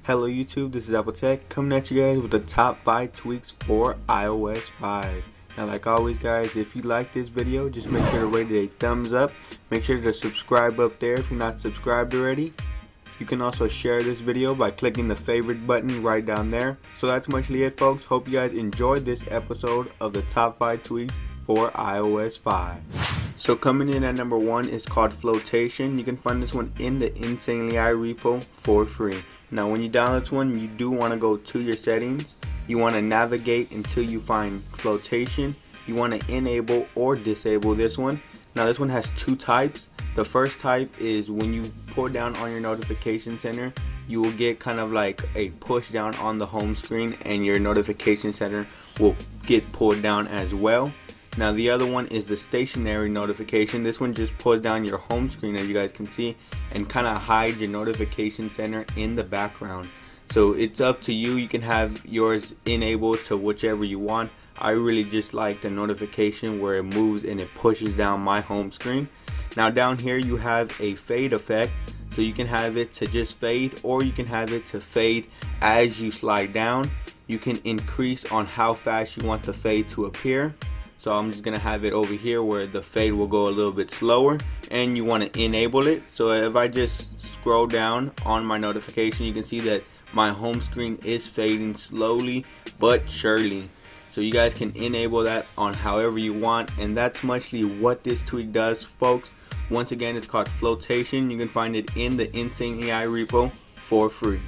Hello YouTube, this is Apple Tech coming at you guys with the top 5 tweaks for iOS 5. Now like always guys, if you like this video, just make sure to rate it a thumbs up. Make sure to subscribe up there if you're not subscribed already. You can also share this video by clicking the favorite button right down there. So that's mostly it folks. Hope you guys enjoyed this episode of the top 5 tweaks for iOS 5. So coming in at number 1 is called flotation. You can find this one in the Insanely High repo for free. Now when you download this one, you do want to go to your settings. You want to navigate until you find flotation. You want to enable or disable this one. Now this one has 2 types. The first type is when you pull down on your notification center, you will get kind of like a push down on the home screen and your notification center will get pulled down as well. Now the other one is the stationary notification. This one just pulls down your home screen, as you guys can see, and kind of hides your notification center in the background. So it's up to you. You can have yours enabled to whichever you want. I really just like the notification where it moves and it pushes down my home screen. Now down here you have a fade effect. So you can have it to just fade, or you can have it to fade as you slide down. You can increase on how fast you want the fade to appear. So I'm just gonna have it over here where the fade will go a little bit slower, and you want to enable it. So if I just scroll down on my notification, you can see that my home screen is fading slowly but surely. So you guys can enable that on however you want, and that's mostly what this tweak does folks. Once again, it's called flotation. You can find it in the Insanely High repo for free.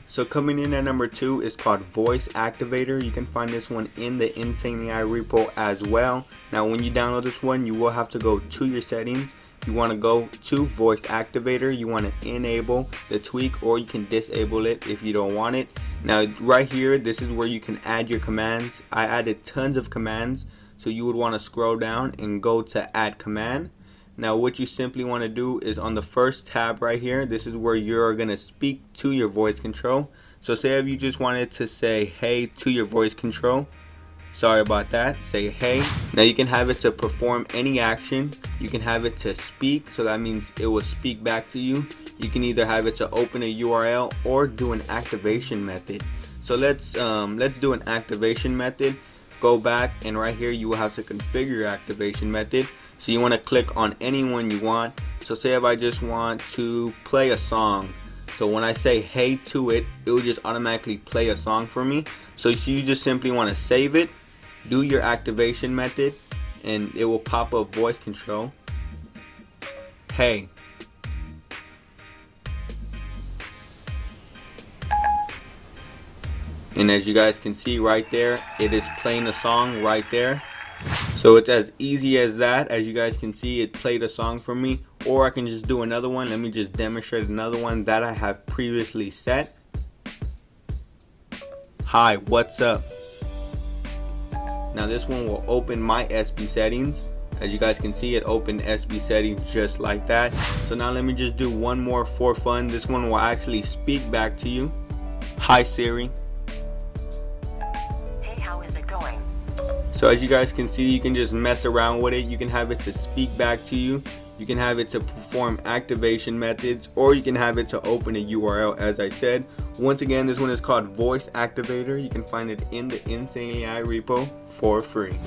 So coming in at number 2 is called voice activator. You can find this one in the Insanely High repo as well. Now when you download this one, you will have to go to your settings. You want to go to voice activator. You want to enable the tweak, or you can disable it if you don't want it. Now right here, this is where you can add your commands. I added tons of commands, so you would want to scroll down and go to add command. Now what you simply want to do is on the first tab right here, this is where you're going to speak to your voice control. So say if you just wanted to say hey to your voice control, sorry about that, say hey. Now you can have it to perform any action. You can have it to speak, so that means it will speak back to you. You can either have it to open a URL or do an activation method. So let's do an activation method. Go back, and right here you will have to configure your activation method. So you want to click on any one you want. So say if I just want to play a song, so when I say hey to it, it will just automatically play a song for me. So you just simply want to save it, do your activation method, and it will pop up voice control. Hey. And as you guys can see right there, it is playing a song right there. So it's as easy as that. As you guys can see, it played a song for me. Or I can just do another one. Let me just demonstrate another one that I have previously set. Hi, what's up? Now this one will open my SB settings. As you guys can see, it opened SB settings just like that. So now let me just do one more for fun. This one will actually speak back to you. Hi Siri. So as you guys can see, you can just mess around with it. You can have it to speak back to you. You can have it to perform activation methods, or you can have it to open a URL, as I said. Once again, this one is called voice activator. You can find it in the Insanely High repo for free.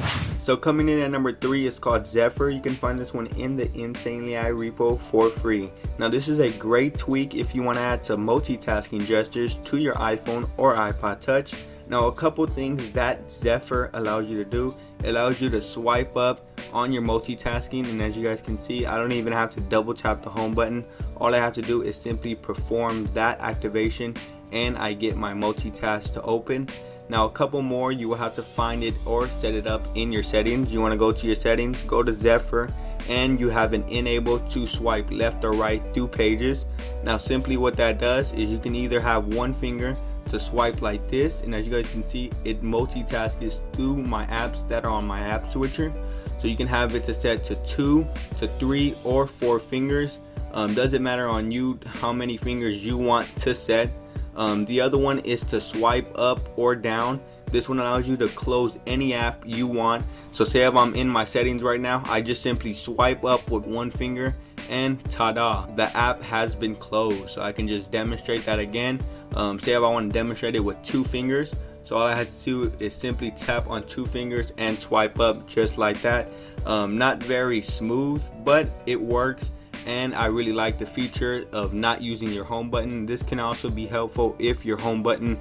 So coming in at number 3 is called Zephyr. You can find this one in the Insanely High repo for free. Now this is a great tweak if you want to add some multitasking gestures to your iPhone or iPod Touch. Now a couple things that Zephyr allows you to do. It allows you to swipe up on your multitasking, and as you guys can see, I don't even have to double tap the home button. All I have to do is simply perform that activation and I get my multitask to open. Now a couple more, you will have to find it or set it up in your settings. You want to go to your settings, go to Zephyr, and you have an enable to swipe left or right through pages. Now simply what that does is you can either have one finger to swipe like this, and as you guys can see, it multitasks through my apps that are on my app switcher. So you can have it to set to 2 to 3 or 4 fingers. Doesn't matter on you how many fingers you want to set. The other one is to swipe up or down. This one allows you to close any app you want. So say if I'm in my settings right now, I just simply swipe up with one finger and ta-da, the app has been closed. So I can just demonstrate that again. Say if I want to demonstrate it with 2 fingers, so all I had to do is simply tap on 2 fingers and swipe up just like that. Not very smooth, but it works, and I really like the feature of not using your home button. This can also be helpful if your home button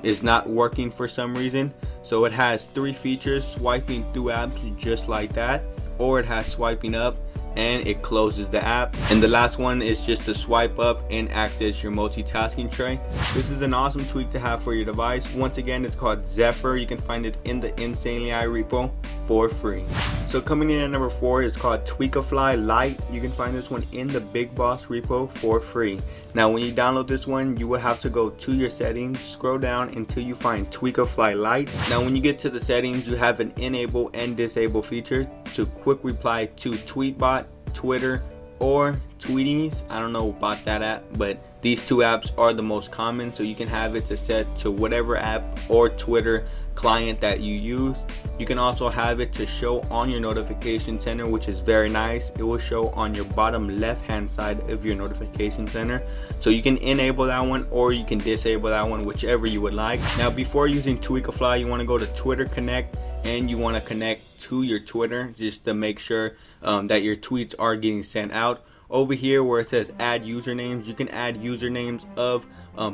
is not working for some reason. So it has 3 features: swiping through apps just like that, or it has swiping up and it closes the app, and the last one is just to swipe up and access your multitasking tray. This is an awesome tweak to have for your device. Once again, it's called Zephyr. You can find it in the Insanely I repo for free. So coming in at number 4 is called Tweakafly Lite. You can find this one in the Big Boss repo for free. Now when you download this one, you will have to go to your settings, scroll down until you find Tweakafly Lite. Now when you get to the settings, you have an enable and disable feature to quick reply to Tweetbot, Twitter, or Tweeties. I don't know about that app, but these 2 apps are the most common, so you can have it to set to whatever app or Twitter client that you use. You can also have it to show on your notification center, which is very nice. It will show on your bottom left hand side of your notification center, so you can enable that one or you can disable that one, whichever you would like. Now before using Tweakafly, you want to go to Twitter Connect, and you want to connect to your Twitter just to make sure that your tweets are getting sent out. Over here where it says add usernames, you can add usernames of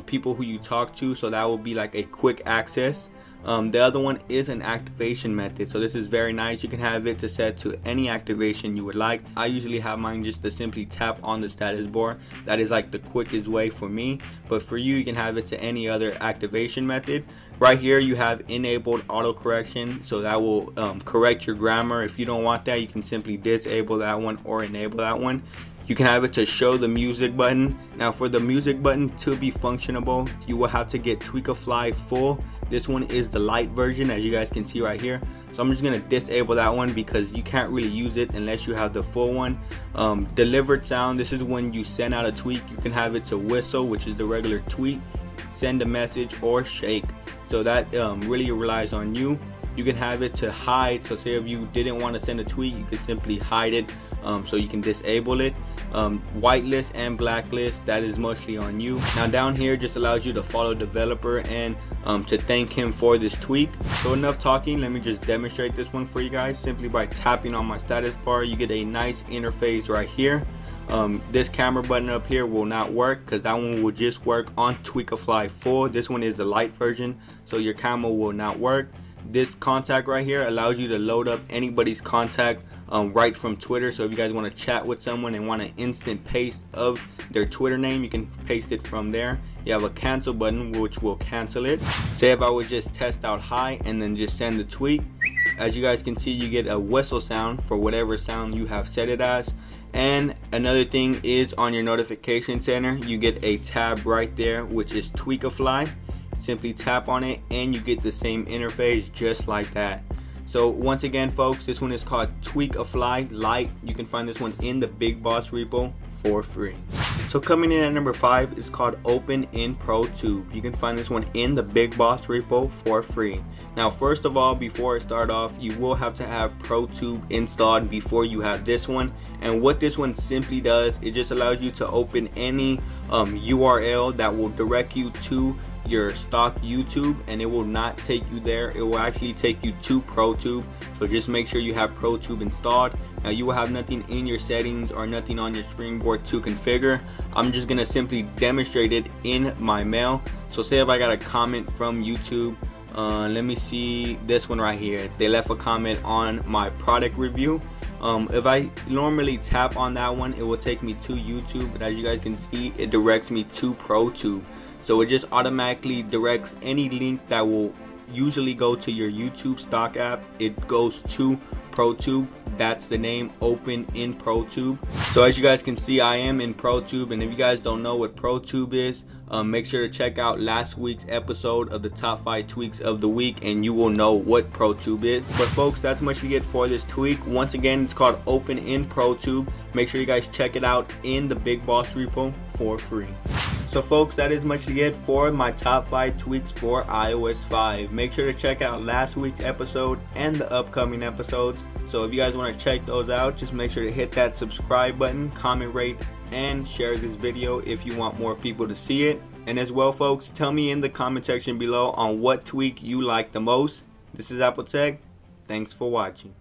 people who you talk to, so that will be like a quick access. The other one is an activation method, so this is very nice. You can have it to set to any activation you would like. I usually have mine just to simply tap on the status bar. That is like the quickest way for me, but for you, you can have it to any other activation method. Right here you have enabled auto correction, so that will correct your grammar. If you don't want that, you can simply disable that one or enable that one. You can have it to show the music button. Now for the music button to be functionable, you will have to get Tweakafly Full. This one is the light version, as you guys can see right here. So I'm just gonna disable that one because you can't really use it unless you have the full one. Delivered sound, this is when you send out a tweet. You can have it to whistle, which is the regular tweet, send a message, or shake. So that really relies on you. You can have it to hide, so say if you didn't want to send a tweet, you could simply hide it, so you can disable it. Whitelist and blacklist, that is mostly on you. Now down here just allows you to follow developer and to thank him for this tweak. So enough talking, let me just demonstrate this one for you guys. Simply by tapping on my status bar, you get a nice interface right here. This camera button up here will not work because that one will just work on Tweakafly Full. This one is the light version, so your camera will not work. This contact right here allows you to load up anybody's contact right from Twitter. So if you guys want to chat with someone and want an instant paste of their Twitter name, you can paste it from there. You have a cancel button which will cancel it. Say if I would just test out hi and then just send the tweet, as you guys can see, you get a whistle sound for whatever sound you have set it as. And another thing is on your notification center, you get a tab right there which is Tweakafly. Simply tap on it and you get the same interface just like that. So once again folks, this one is called Tweakafly Lite. You can find this one in the Big Boss repo for free. So coming in at number 5 is called Open in ProTube. You can find this one in the Big Boss repo for free. Now first of all, before I start off, you will have to have ProTube installed before you have this one. And what this one simply does, it just allows you to open any URL that will direct you to your stock YouTube, and it will not take you there. It will actually take you to ProTube. So just make sure you have ProTube installed. Now you will have nothing in your settings or nothing on your springboard to configure. I'm just gonna simply demonstrate it in my mail. So say if I got a comment from YouTube, let me see this one right here. They left a comment on my product review. If I normally tap on that one, it will take me to YouTube, but as you guys can see, it directs me to ProTube. So it just automatically directs any link that will usually go to your YouTube stock app. It goes to ProTube. That's the name, Open in ProTube. So as you guys can see, I am in ProTube, and if you guys don't know what ProTube is, make sure to check out last week's episode of the top 5 tweaks of the week and you will know what ProTube is. But folks, that's much we get for this tweak. Once again, it's called Open in ProTube. Make sure you guys check it out in the Big Boss repo for free. So folks, that is much to get for my top 5 tweaks for iOS 5. Make sure to check out last week's episode and the upcoming episodes. So if you guys want to check those out, just make sure to hit that subscribe button, comment, rate, and share this video if you want more people to see it. And as well, folks, tell me in the comment section below on what tweak you like the most. This is Apple Tech. Thanks for watching.